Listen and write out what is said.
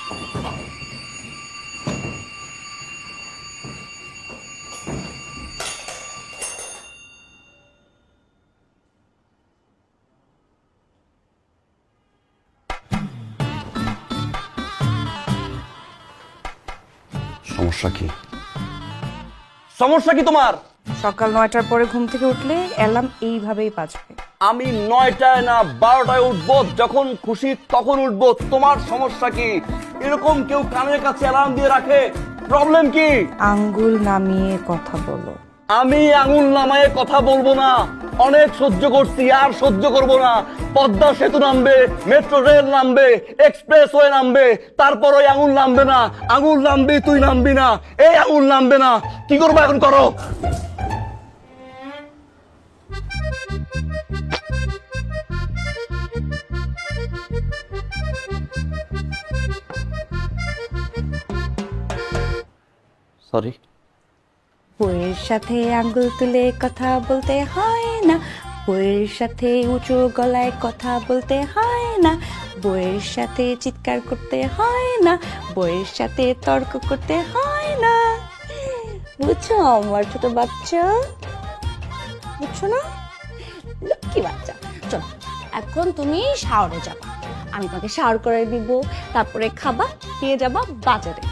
সমস্যা কি? সমস্যা কি তোমার? সকাল 9টার পরে ঘুম থেকে উঠলে অ্যালার্ম এইভাবেই বাজবে। আমি 9টায় না 12টায় উঠবো, যখন খুশি তখন উঠবো। তোমার সমস্যা কি? এরকম কেউ কানের কাছে অ্যালার্ম দিয়ে রাখে? প্রবলেম কি? আঙ্গুল নামিয়ে কথা বলো। আমি আঙুল নামায়ে কথা বলবো না। অনেক সহ্য করছি, আর সহ্য করব না। পদ্মা সেতু নামবে, মেট্রো রেল নামবে, এক্সপ্রেসওয়ে নামবে, তারপর ওই আঙুল নামবে না। আঙুল নামবি, তুই নামবি না। এই আঙুল নামবে না। কি করবো এখন? করো। সরি। বইয়ের সাথে আঙ্গুল তুলে কথা বলতে হয় না, বইয়ের সাথে উঁচু গলায় কথা বলতে হয় না, বইয়ের সাথে চিৎকার করতে হয় না, বইয়ের সাথে তর্ক করতে হয় না। বুঝছো আমার ছোট বাচ্চা? বুঝছো না? লক্ষ্মী বাচ্চা। চলো এখন তুমি শাওয়ারে যাবা, আমি তোমাকে শাওয়ার করে দিব, তারপরে খাবা, দিয়ে যাবা বাজারে।